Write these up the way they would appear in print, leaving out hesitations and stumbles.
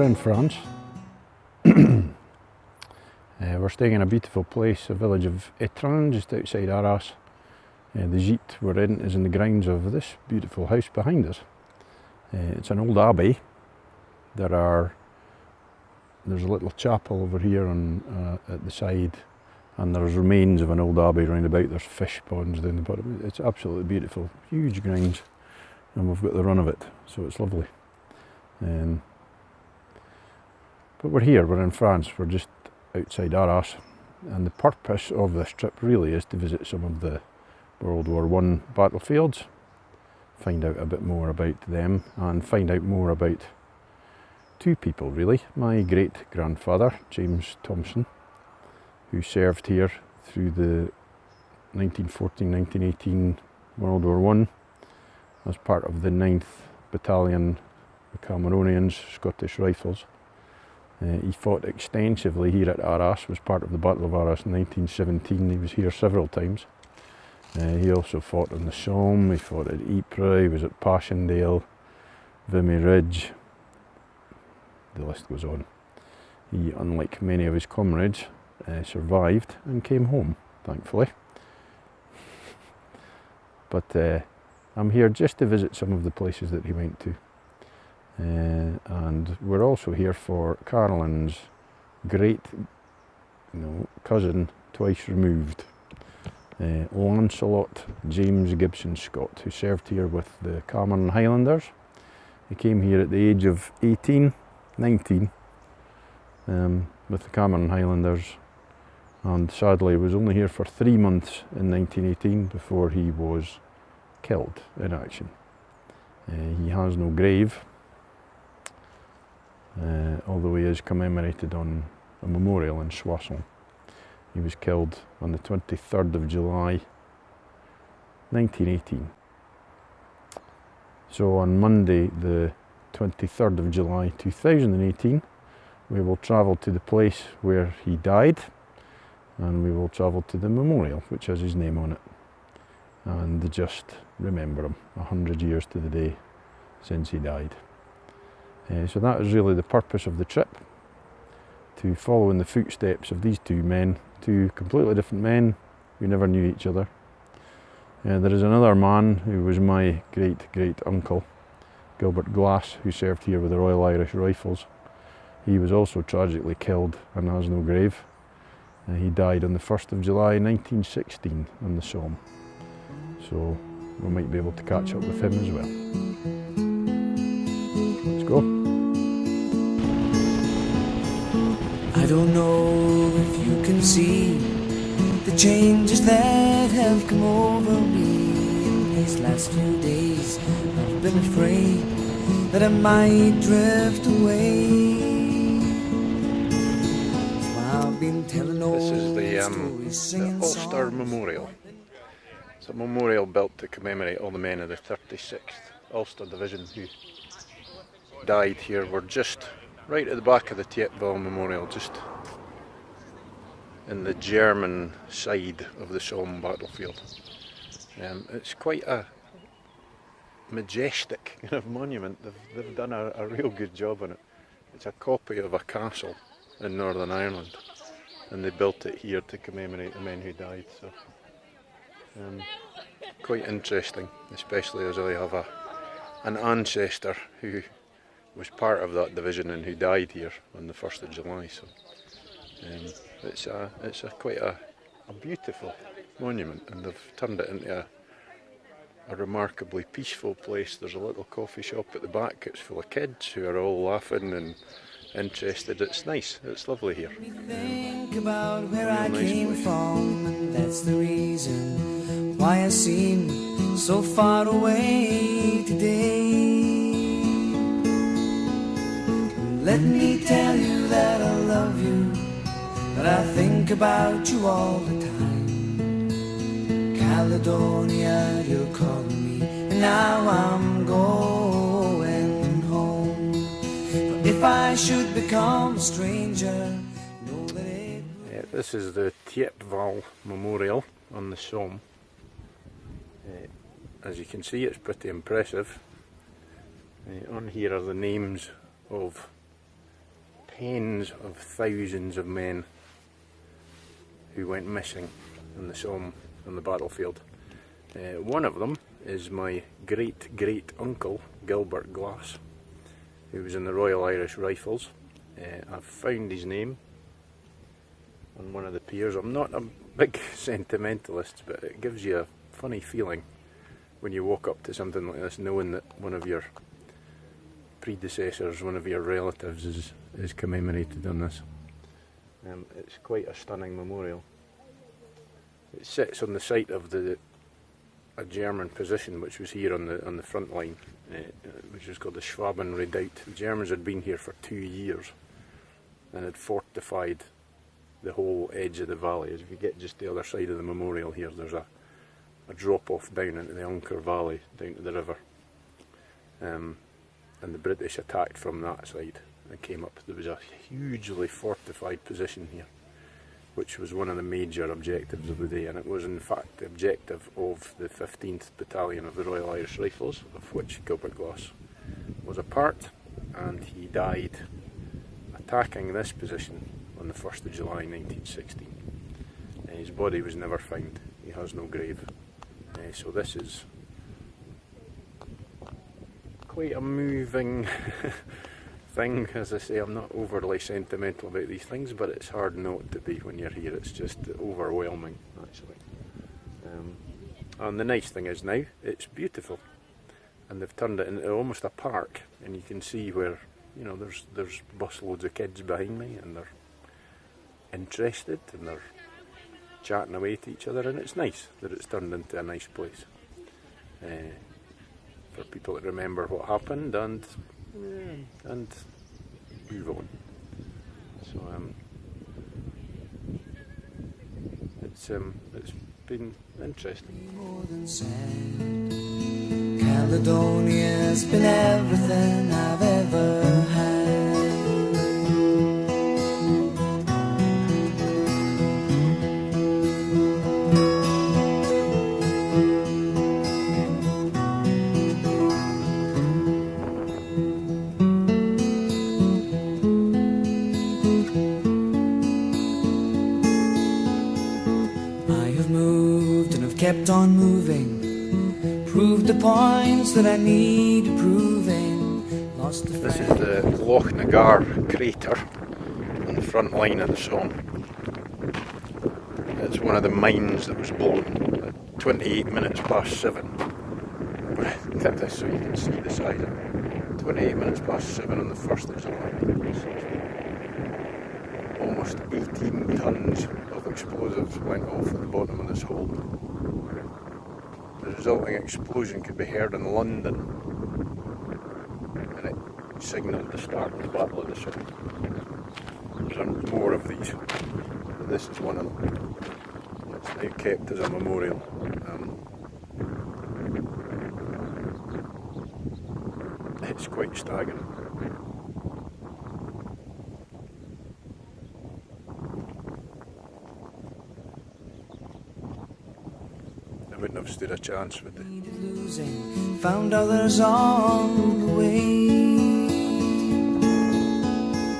in France. We're staying in a beautiful place, a village of Étrennes, just outside Arras. The gîte we're in is in the grounds of this beautiful house behind us. It's an old abbey. There's a little chapel over here at the side, and there's remains of an old abbey round about. There's fish ponds down the bottom. It's absolutely beautiful, huge grounds, and we've got the run of it, so it's lovely. But we're here, we're in France, we're just outside Arras, and the purpose of this trip really is to visit some of the World War I battlefields, find out a bit more about them, and find out more about two people really. My great-grandfather, James Thompson, who served here through the 1914-1918 World War I as part of the 9th Battalion, the Cameronians, Scottish Rifles. He fought extensively here at Arras, was part of the Battle of Arras in 1917. He was here several times. He also fought on the Somme, he fought at Ypres, he was at Passchendaele, Vimy Ridge, the list goes on. He, unlike many of his comrades, survived and came home, thankfully. But I'm here just to visit some of the places that he went to. And we're also here for Caroline's great cousin, twice removed, Lancelot James Gibson Scott, who served here with the Cameron Highlanders. He came here at the age of 19 with the Cameron Highlanders, and sadly was only here for 3 months in 1918 before he was killed in action. He has no grave, although he is commemorated on a memorial in Soissons. He was killed on the 23rd of July 1918. So on Monday the 23rd of July 2018 we will travel to the place where he died, and we will travel to the memorial which has his name on it, and just remember him 100 years to the day since he died. So that is really the purpose of the trip, to follow in the footsteps of these two men, two completely different men who never knew each other. There is another man who was my great-great-uncle, Gilbert Glass, who served here with the Royal Irish Rifles. He was also tragically killed and has no grave. He died on the 1st of July 1916 on the Somme. So we might be able to catch up with him as well. Let's go. I don't know if you can see the changes that have come over me in these last few days. I've been afraid that I might drift away. So I've been telling old stories, singing the Ulster songs. Memorial. It's a memorial built to commemorate all the men of the 36th Ulster Division who died here. We're just right at the back of the Thiepval Memorial, just in the German side of the Somme battlefield. It's quite a majestic kind of monument. They've done a real good job on it. It's a copy of a castle in Northern Ireland, and they built it here to commemorate the men who died. So quite interesting, especially as I have an ancestor who was part of that division and who died here on the 1st of July. So it's quite a beautiful monument, and they've turned it into a remarkably peaceful place. There's a little coffee shop at the back. It's full of kids who are all laughing and interested. It's nice, it's lovely here. Think about where I came from, and that's the reason why I seem so far away today. Let me tell you that I love you, that I think about you all the time. Caledonia, you're calling me, and now I'm going home. But if I should become a stranger, know that it... This is the Thiepval Memorial on the Somme. As you can see, it's pretty impressive. On here are the names of tens of thousands of men who went missing on the Somme, on the battlefield. One of them is my great uncle Gilbert Glass, who was in the Royal Irish Rifles. I've found his name on one of the piers. I'm not a big sentimentalist, but it gives you a funny feeling when you walk up to something like this, knowing that one of your predecessors, one of your relatives is commemorated on this. It's quite a stunning memorial. It sits on the site of a German position which was here on the front line, which was called the Schwaben Redoubt. The Germans had been here for 2 years and had fortified the whole edge of the valley. As if you get just the other side of the memorial here, there's a drop off down into the Unker Valley, down to the river. And the British attacked from that side and came up. There was a hugely fortified position here, which was one of the major objectives of the day, and it was in fact the objective of the 15th Battalion of the Royal Irish Rifles, of which Gilbert Glass was a part, and he died attacking this position on the 1st of July 1916. His body was never found. He has no grave. So this is quite a moving thing. As I say, I'm not overly sentimental about these things, but it's hard not to be when you're here. It's just overwhelming, actually. And the nice thing is now, it's beautiful. And they've turned it into almost a park, and you can see where, you know, there's busloads of kids behind me, and they're interested, and they're chatting away to each other, and it's nice that it's turned into a nice place for people to remember what happened and move on. So it's been interesting. More than sad. Caledonia's been everything I've ever had. Kept on moving, proved the points that I need proving. Lost the This is the Loch Nagar crater on the front line of the Somme. It's one of the mines that was blown at 28 minutes past 7. Get this so you can see the side of it. 28 minutes past 7 on the 1st of July. Almost 18 tons of explosives went off at the bottom of this hole. The resulting explosion could be heard in London, and it signalled the start of the Battle of the Somme. There's more of these, but this is one of them. It's now kept as a memorial. It's quite staggering. I wouldn't have stood a chance with it. Losing, found others on the way.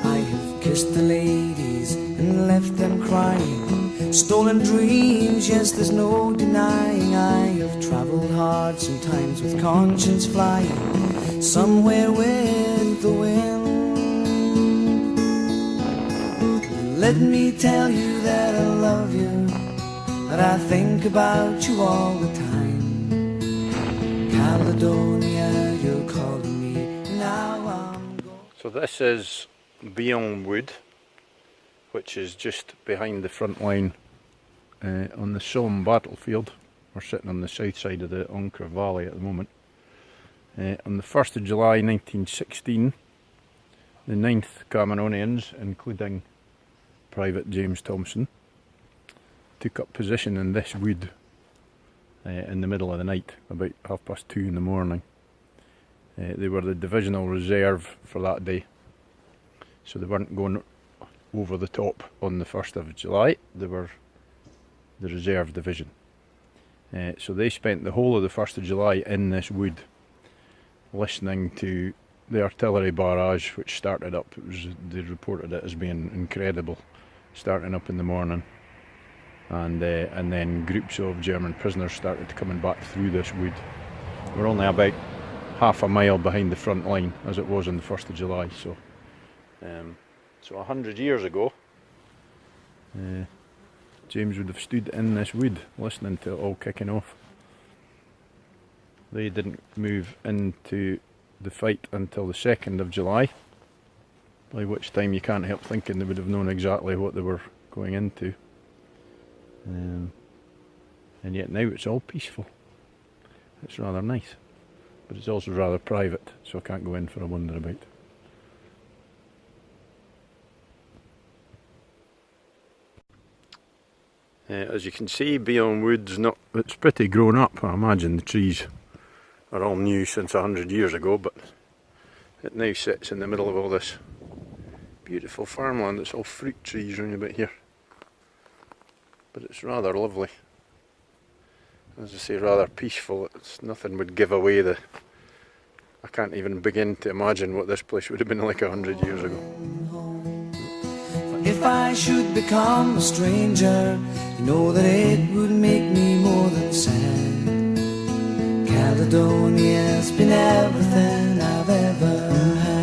I have kissed the ladies and left them crying. Stolen dreams, yes, there's no denying. I have travelled hard, sometimes with conscience flying, somewhere with the wind. Let me tell you that I love you, that I think about you all the time. Caledonia, you're calling me, now I'm going. So this is Beon Wood, which is just behind the front line on the Somme battlefield. We're sitting on the south side of the Unker Valley at the moment. On the 1st of July 1916, the 9th Cameronians, including Private James Thompson, took up position in this wood in the middle of the night, about 2:30 in the morning. They were the divisional reserve for that day, so they weren't going over the top on the 1st of July, they were the reserve division. So they spent the whole of the 1st of July in this wood, listening to the artillery barrage which started up. They reported it as being incredible, starting up in the morning, and then groups of German prisoners started coming back through this wood. We're only about half a mile behind the front line, as it was on the 1st of July. So 100 years ago, James would have stood in this wood listening to it all kicking off. They didn't move into the fight until the 2nd of July, by which time you can't help thinking they would have known exactly what they were going into. And yet now it's all peaceful. It's rather nice, but it's also rather private, so I can't go in for a wander about. As you can see, Beon Wood's it's pretty grown up. I imagine the trees are all new since 100 years ago, but it now sits in the middle of all this beautiful farmland. It's all fruit trees round about here, but it's rather lovely. As I say, rather peaceful. Nothing would give away I can't even begin to imagine what this place would have been like 100 years ago. If I should become a stranger, you know that it would make me more than sad. Caledonia's been everything I've ever had.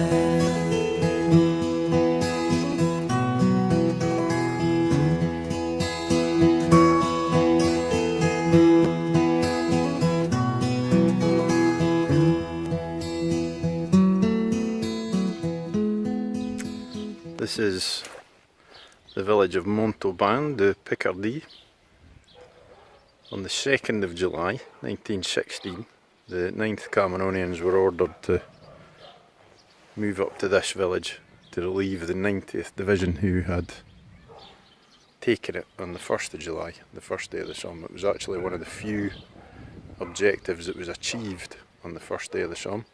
This is the village of Montauban de Picardie. On the 2nd of July 1916, the 9th Cameronians were ordered to move up to this village to relieve the 90th Division, who had taken it on the 1st of July, the first day of the Somme. It was actually one of the few objectives that was achieved on the first day of the Somme.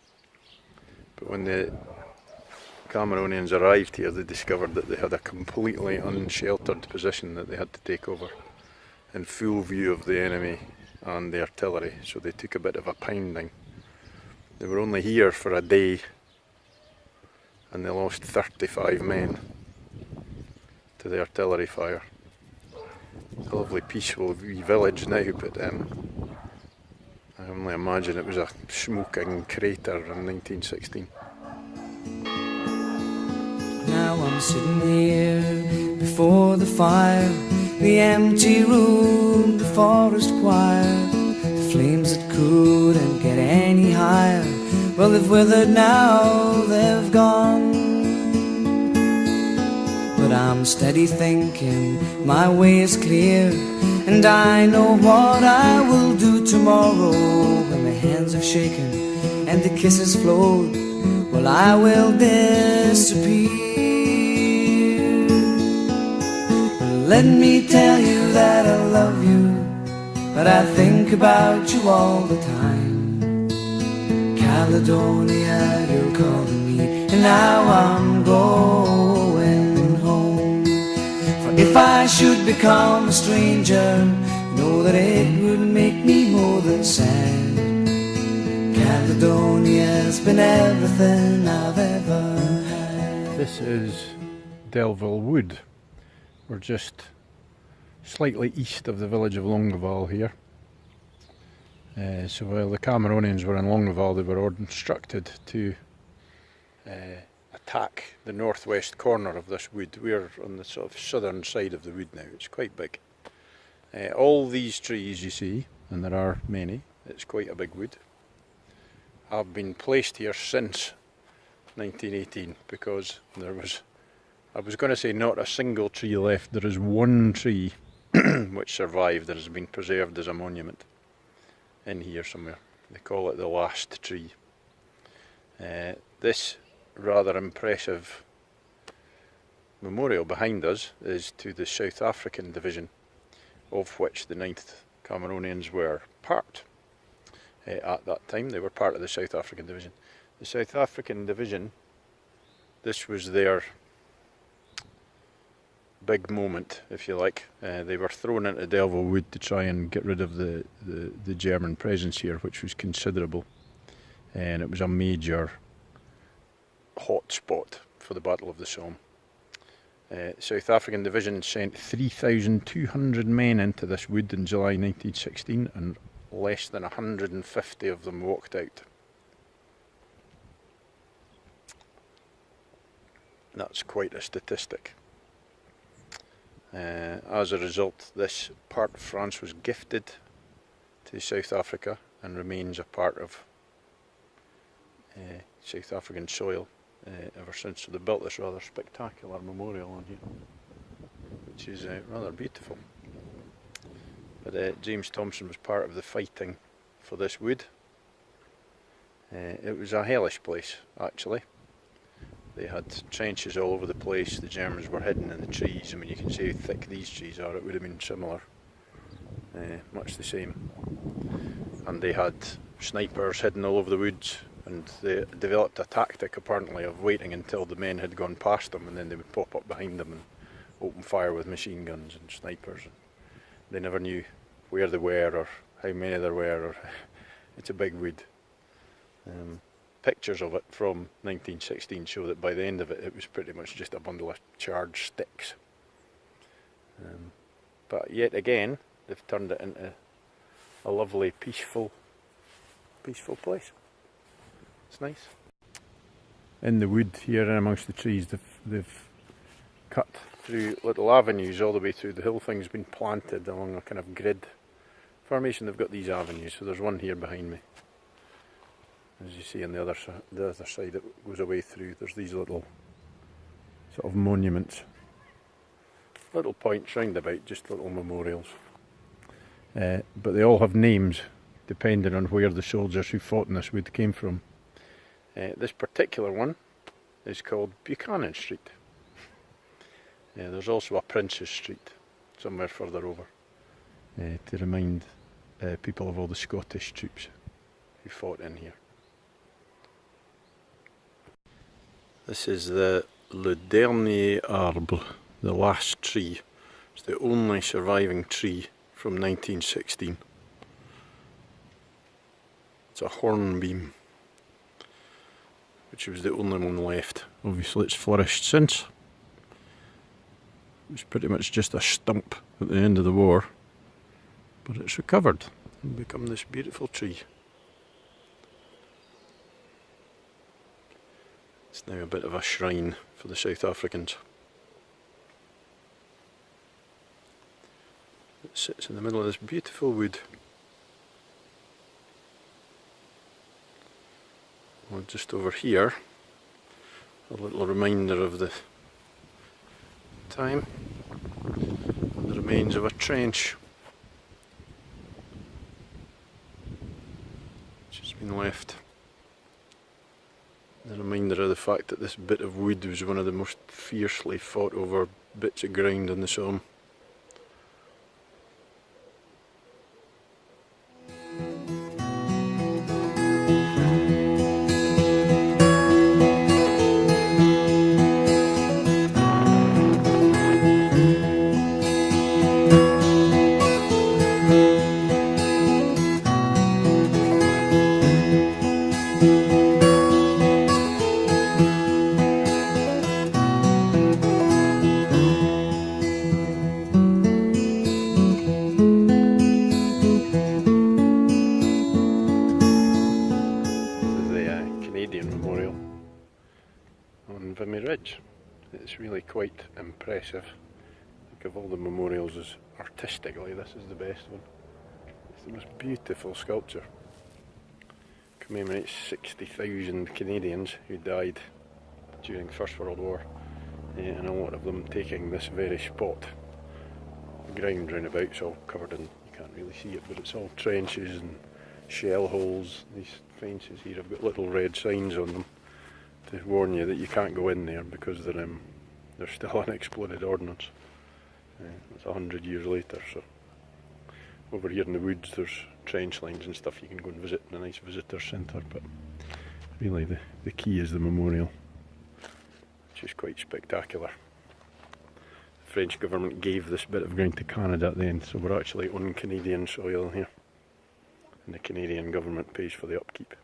But when the Cameronians arrived here, they discovered that they had a completely unsheltered position that they had to take over, in full view of the enemy and the artillery, so they took a bit of a pounding. They were only here for a day and they lost 35 men to the artillery fire. A lovely peaceful wee village now, but I only imagine it was a smoking crater in 1916. Now I'm sitting here before the fire, the empty room, the forest choir, the flames that couldn't get any higher. Well, they've withered now, they've gone. But I'm steady thinking, my way is clear, and I know what I will do tomorrow. When the hands have shaken and the kisses flowed, well, I will disappear. Let me tell you that I love you, but I think about you all the time. Caledonia, you're calling me, and now I'm going home. For if I should become a stranger, know that it would make me more than sad. Caledonia's been everything I've ever had. This is Delville Wood. We're just slightly east of the village of Longueval here. So while the Cameronians were in Longueval, they were instructed to attack the northwest corner of this wood. We're on the sort of southern side of the wood now. It's quite big. All these trees you see, and there are many, it's quite a big wood, have been placed here since 1918 because there was, I was going to say not a single tree left. There is one tree which survived that has been preserved as a monument in here somewhere. They call it the last tree. This rather impressive memorial behind us is to the South African Division, of which the 9th Cameronians were part. At that time they were part of the South African Division. The South African Division, this was their big moment, if you like. They were thrown into Delville Wood to try and get rid of the German presence here, which was considerable, and it was a major hot spot for the Battle of the Somme. South African division sent 3,200 men into this wood in July 1916, and less than 150 of them walked out. That's quite a statistic. As a result, this part of France was gifted to South Africa and remains a part of South African soil ever since. So they built this rather spectacular memorial on here, which is rather beautiful. But James Thompson was part of the fighting for this wood. It was a hellish place, actually. They had trenches all over the place. The Germans were hidden in the trees. I mean, you can see how thick these trees are. It would have been similar, much the same. And they had snipers hidden all over the woods, and they developed a tactic apparently of waiting until the men had gone past them, and then they would pop up behind them and open fire with machine guns and snipers. And they never knew where they were or how many there were. Or it's a big wood. Pictures of it from 1916 show that by the end of it, it was pretty much just a bundle of charred sticks. But yet again, they've turned it into a lovely, peaceful place. It's nice. In the wood here and amongst the trees, they've cut through little avenues all the way through. The whole thing's been planted along a kind of grid formation. They've got these avenues, so there's one here behind me. As you see on the other side that goes away through, there's these little sort of monuments, little points round about, just little memorials. But they all have names depending on where the soldiers who fought in this wood came from. This particular one is called Buchanan Street. There's also a Princes Street somewhere further over to remind people of all the Scottish troops who fought in here. This is the Le Dernier Arbre, the last tree. It's the only surviving tree from 1916. It's a hornbeam, which was the only one left. Obviously it's flourished since. It was pretty much just a stump at the end of the war, but it's recovered and become this beautiful tree. It's now a bit of a shrine for the South Africans. It sits in the middle of this beautiful wood. Well, just over here, a little reminder of the time, the remains of a trench which has been left. A reminder of the fact that this bit of wood was one of the most fiercely fought over bits of ground in the Somme. Memorial on Vimy Ridge. It's really quite impressive. I think of all the memorials, as artistically, this is the best one. It's the most beautiful sculpture. Commemorates 60,000 Canadians who died during the First World War, and a lot of them taking this very spot. The ground round about is all covered in, you can't really see it, but it's all trenches and shell holes. These fences here have got little red signs on them to warn you that you can't go in there because they're still unexploded ordnance. It's 100 years later, so over here in the woods there's trench lines and stuff you can go and visit in a nice visitor centre, but really the key is the memorial, which is quite spectacular. The French government gave this bit of ground to Canada at the end, so we're actually on Canadian soil here. And the Canadian government pays for the upkeep.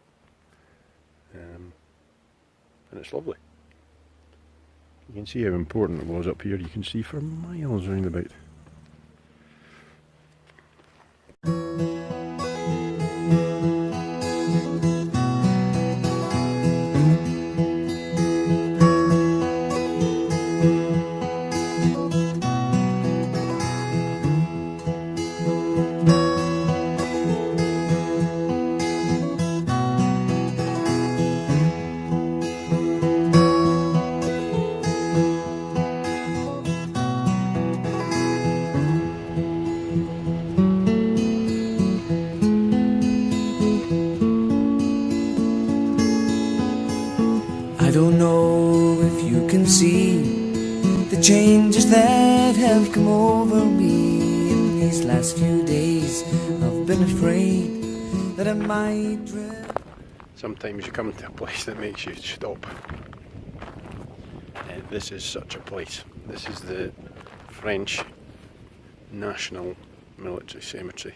and it's lovely. You can see how important it was up here. You can see for miles round about. I don't know if you can see the changes that have come over me in these last few days. I've been afraid that I might drift. Sometimes you come to a place that makes you stop. This is such a place. This is the French National Military Cemetery.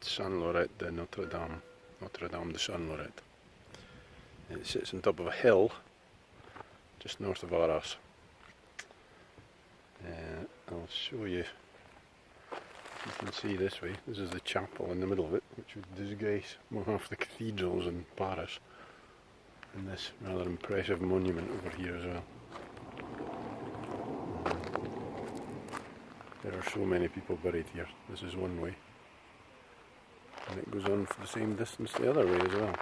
Saint Laurent de Notre Dame de Saint Laurent. It sits on top of a hill just north of Arras. I'll show you. You can see this way. This is the chapel in the middle of it, which would disgrace half the cathedrals in Paris. And this rather impressive monument over here as well. There are so many people buried here. This is one way. And it goes on for the same distance the other way as well.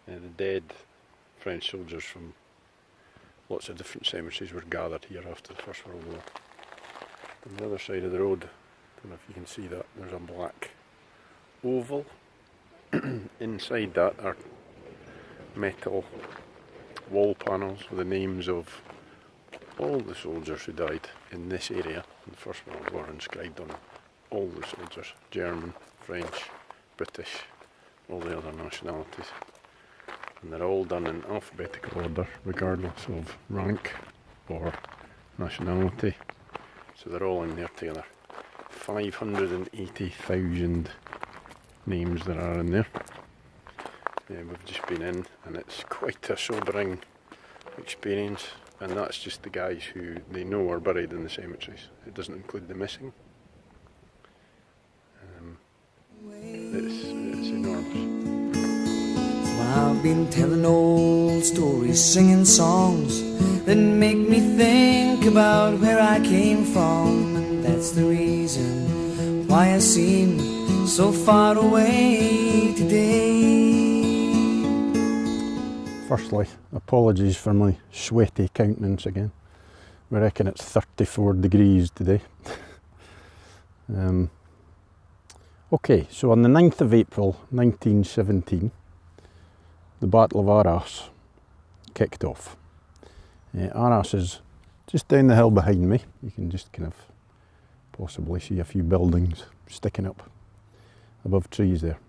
The dead French soldiers from lots of different cemeteries were gathered here after the First World War. On the other side of the road, I don't know if you can see that, there's a black oval. Inside that are metal wall panels with the names of all the soldiers who died in this area in the First World War, inscribed on all the soldiers, German, French, British, all the other nationalities. And they're all done in alphabetical order, regardless of rank or nationality. So they're all in there together. 580,000 names there are in there. We've just been in, and it's quite a sobering experience. And that's just the guys who they know are buried in the cemeteries. It doesn't include the missing. It's enormous. I've been telling old stories, singing songs that make me think about where I came from. And that's the reason why I seem so far away today. Firstly, apologies for my sweaty countenance again. We reckon it's 34 degrees today. Okay, so on the 9th of April 1917, the Battle of Arras kicked off. Arras is just down the hill behind me. You can just kind of possibly see a few buildings sticking up above trees there.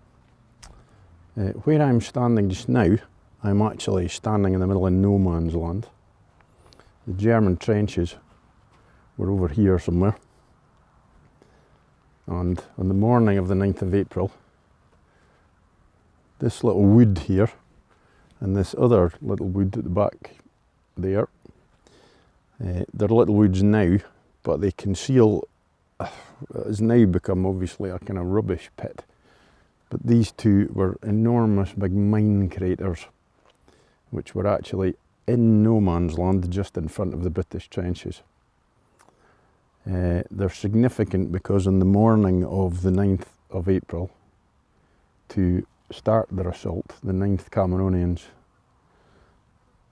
Where I'm standing just now, I'm actually standing in the middle of no man's land. The German trenches were over here somewhere. And on the morning of the 9th of April, this little wood here and this other little wood at the back there, they're little woods now, but they conceal, it has now become obviously a kind of rubbish pit. But these two were enormous big mine craters, which were actually in no man's land just in front of the British trenches. They're significant because on the morning of the 9th of April, to start their assault, the 9th Cameronians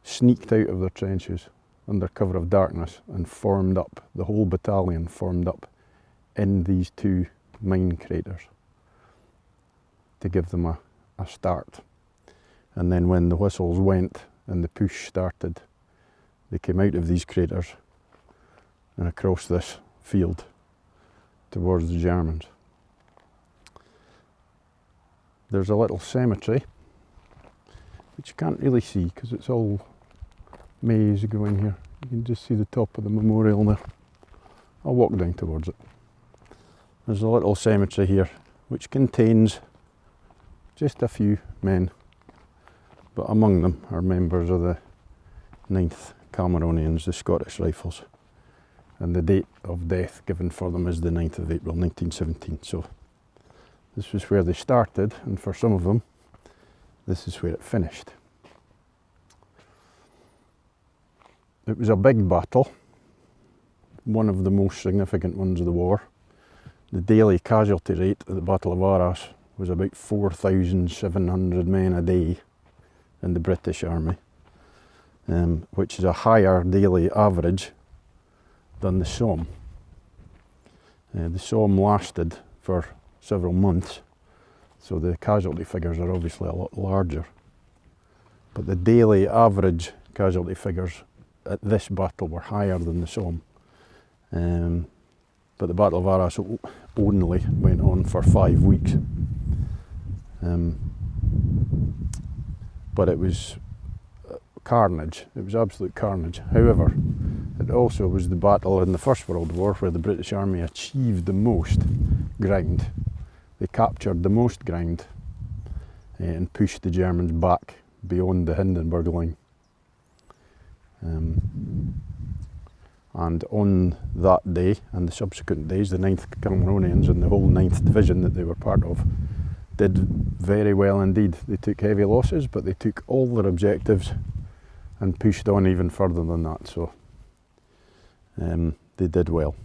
sneaked out of their trenches under cover of darkness and formed up, the whole battalion formed up in these two mine craters to give them a start. And then when the whistles went and the push started, they came out of these craters and across this field towards the Germans. There's a little cemetery which you can't really see because it's all maize growing here. You can just see the top of the memorial there. I'll walk down towards it. There's a little cemetery here which contains just a few men, but among them are members of the 9th Cameronians, the Scottish Rifles, and the date of death given for them is the 9th of April 1917. So this was where they started, and for some of them this is where it finished. It was a big battle, one of the most significant ones of the war. The daily casualty rate at the Battle of Arras was about 4,700 men a day in the British Army, which is a higher daily average than the Somme. The Somme lasted for several months, so the casualty figures are obviously a lot larger. But the daily average casualty figures at this battle were higher than the Somme. But the Battle of Arras only went on for 5 weeks. But it was carnage, it was absolute carnage. However, it also was the battle in the First World War where the British Army achieved the most ground. They captured the most ground and pushed the Germans back beyond the Hindenburg line. And on that day and the subsequent days, the 9th Cameronians and the whole 9th Division that they were part of did very well indeed. They took heavy losses, but they took all their objectives and pushed on even further than that, so they did well.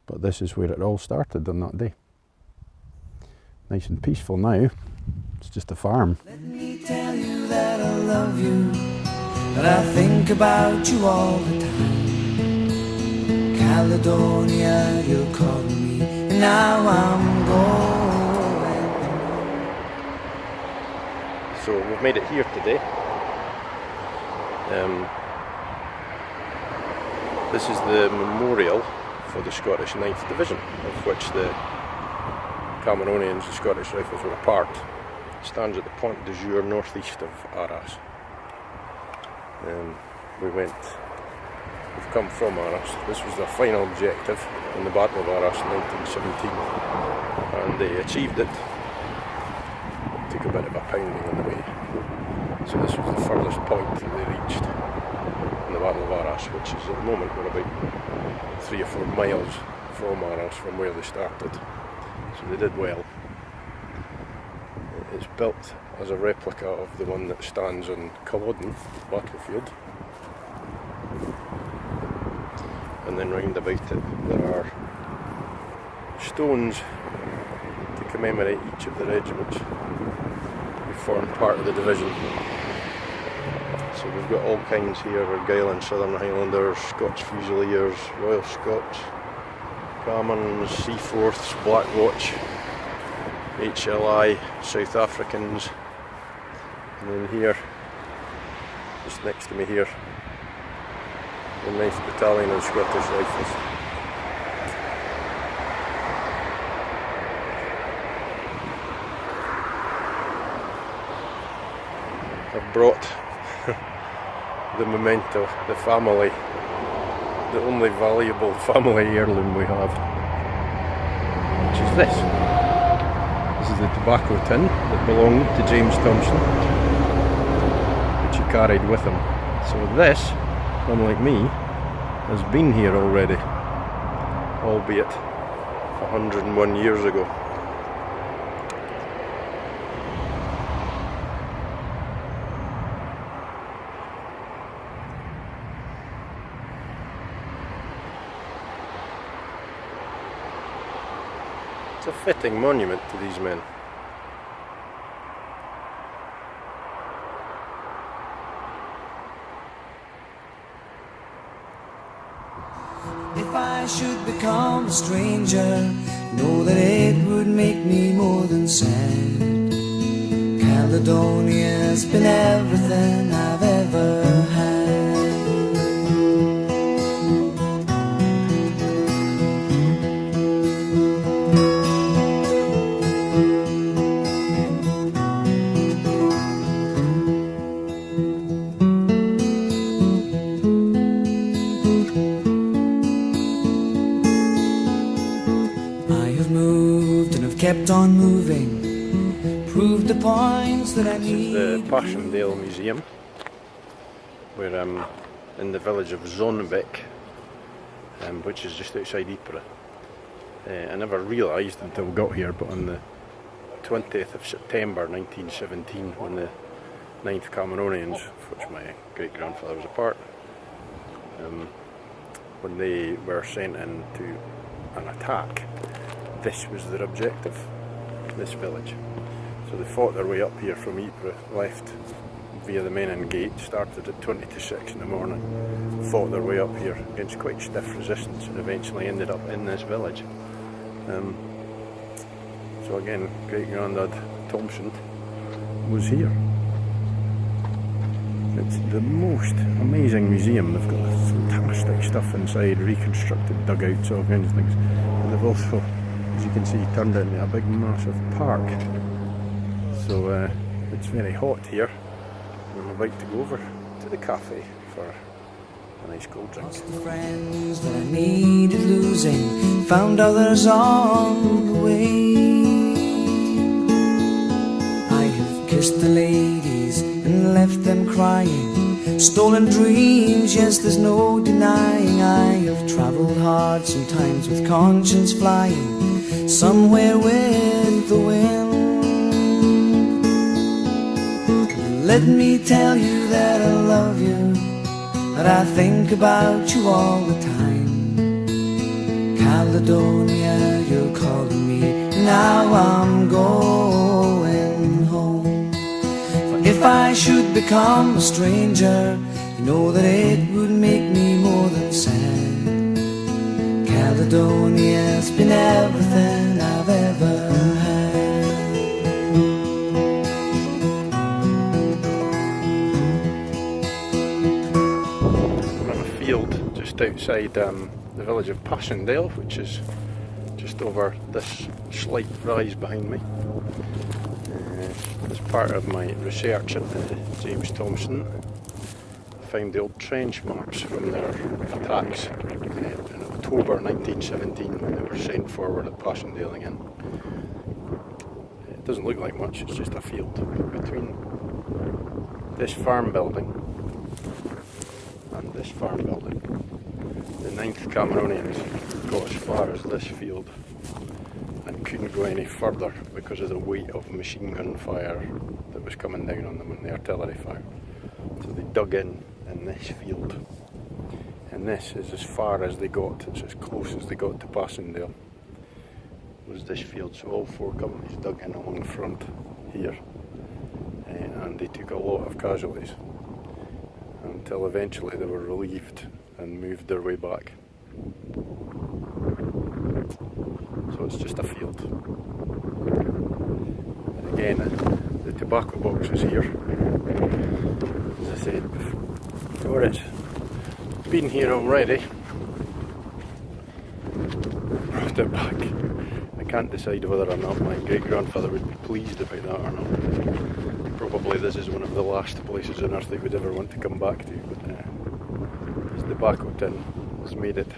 But this is where it all started on that day. Nice and peaceful now, it's just a farm. Let me tell you that I love you, that I think about you all the time. Caledonia, you're calling me, and now I'm going. So we've made it here today. This is the memorial for the Scottish 9th Division, of which the Cameronians, the Scottish Rifles, were a part. It stands at the Point de Jour, northeast of Arras. We've come from Arras. This was their final objective in the Battle of Arras in 1917, and they achieved it. It took a bit of a pounding on the way. So this was the furthest point that they reached in the Battle of Arras, which is at the moment we're about 3 or 4 miles from Arras, from where they started. So they did well. It's built as a replica of the one that stands on Culloden battlefield. And then round about it there are stones to commemorate each of the regiments who formed part of the division. So we've got all kinds here: Argyll Southern Highlanders, Scots Fusiliers, Royal Scots, Commons, Seaforths, Black Watch, HLI, South Africans, and then here, just next to me here, the 9th Battalion of Scottish Rifles. I've brought the memento, the family, the only valuable family heirloom we have, which is this. This is the tobacco tin that belonged to James Thompson, which he carried with him. So this, unlike me, has been here already, albeit 101 years ago. It's a fitting monument to these men. If I should become a stranger, know that it would make me more than sad. Caledonia's been everything I've ever had. kept on moving, proved the points that I This is the need. Passchendaele Museum. We're in the village of Zonnebeek, which is just outside Ypres. I never realised until we got here, but on the 20th of September 1917, when the 9th Cameronians, of which my great-grandfather was a part, when they were sent into an attack, this was their objective, this village. So they fought their way up here from Ypres, left via the Menin Gate, started at 20 to 6 in the morning, fought their way up here against quite stiff resistance, and eventually ended up in this village. So again, great-granddad Thompson was here. It's the most amazing museum. They've got fantastic stuff inside, reconstructed dugouts, all kinds of things. And they've also, as you can see, turned it into a big massive park. So it's very hot here. I'm about to go over to the cafe for a nice cold drink. Lost the friends that I needed losing, found others on the way. I have kissed the ladies and left them crying, stolen dreams, yes, there's no denying. I have travelled hard, sometimes with conscience flying, somewhere with the wind. Let me tell you that I love you, that I think about you all the time. Caledonia, you're calling me, now I'm going home. For if I should become a stranger, you know that it would make me more than sad. Caledonia's been everything I've ever had. Field just outside the village of Passchendaele, which is just over this slight rise behind me. As part of my research at James Thompson, I found the old trench marks from their attacks in October 1917 when they were sent forward at Passchendaele again. It doesn't look like much, it's just a field between this farm building and this farm building. The 9th Cameronians got as far as this field and couldn't go any further because of the weight of machine gun fire that was coming down on them and the artillery fire. So they dug in this field, and this is as far as they got. It's as close as they got to Passchendaele was this field. So all four companies dug in along the front here, and they took a lot of casualties until eventually they were relieved and moved their way back. So it's just a field. And again, the tobacco box is here. As I said before, it's been here already. Brought it back. I can't decide whether or not my great-grandfather would be pleased about that or not. Probably this is one of the last places on earth he would ever want to come back to, but this tobacco tin has made it.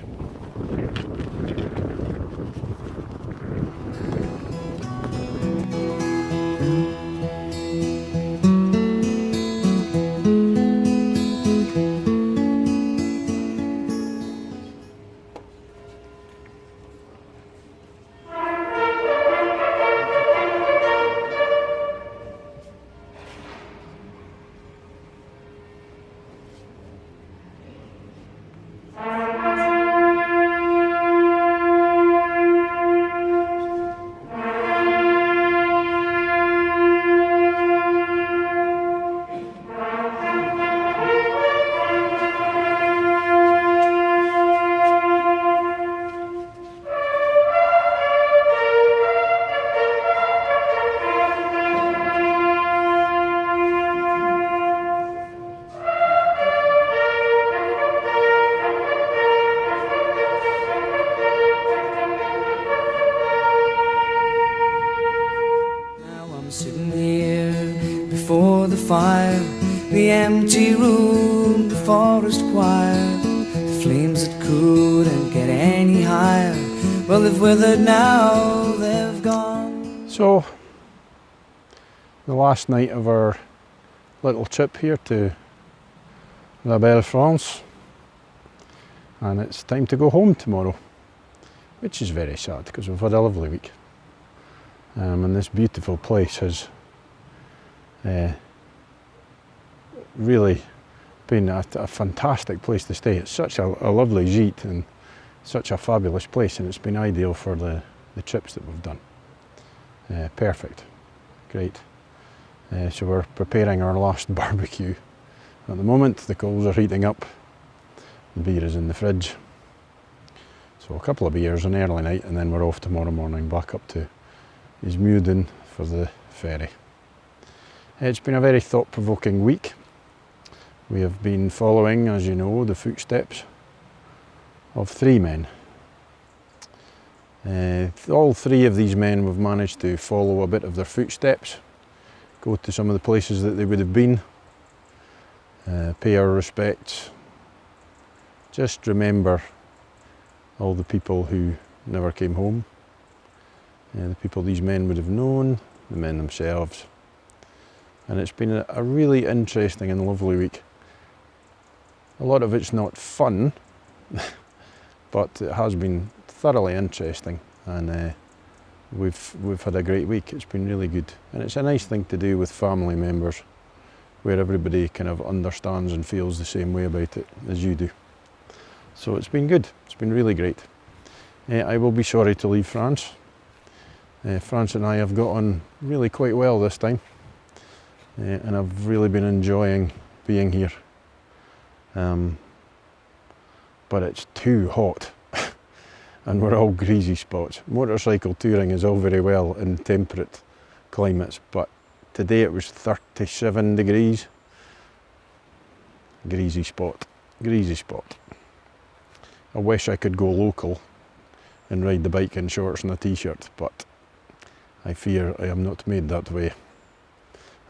before the fire, the empty room, the forest choir, the flames that couldn't get any higher. Well, they've withered now, they've gone. So, the last night of our little trip here to La Belle France, and it's time to go home tomorrow, which is very sad because we've had a lovely week, and this beautiful place has really been a fantastic place to stay. It's such a lovely gîte and such a fabulous place, and it's been ideal for the trips that we've done. Perfect, great. So we're preparing our last barbecue. At the moment the coals are heating up, the beer is in the fridge. So a couple of beers, an early night, and then we're off tomorrow morning back up to Ismuiden for the ferry. It's been a very thought-provoking week. We have been following, as you know, the footsteps of 3 men. All 3 of these men we've managed to follow a bit of their footsteps, go to some of the places that they would have been, pay our respects, just remember all the people who never came home, the people these men would have known, the men themselves. And it's been a really interesting and lovely week. A lot of it's not fun, but it has been thoroughly interesting, and we've had a great week. It's been really good, and it's a nice thing to do with family members, where everybody kind of understands and feels the same way about it as you do. So it's been good. It's been really great. I will be sorry to leave France. France and I have got on really quite well this time, and I've really been enjoying being here. But it's too hot and we're all greasy spots. Motorcycle touring is all very well in temperate climates, but today it was 37 degrees. Greasy spot, greasy spot. I wish I could go local and ride the bike in shorts and a t-shirt, but I fear I am not made that way.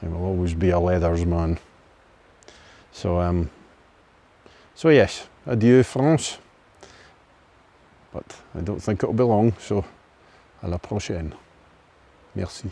I will always be a leathers man. So yes, adieu France. But I don't think it'll be long, so à la prochaine. Merci.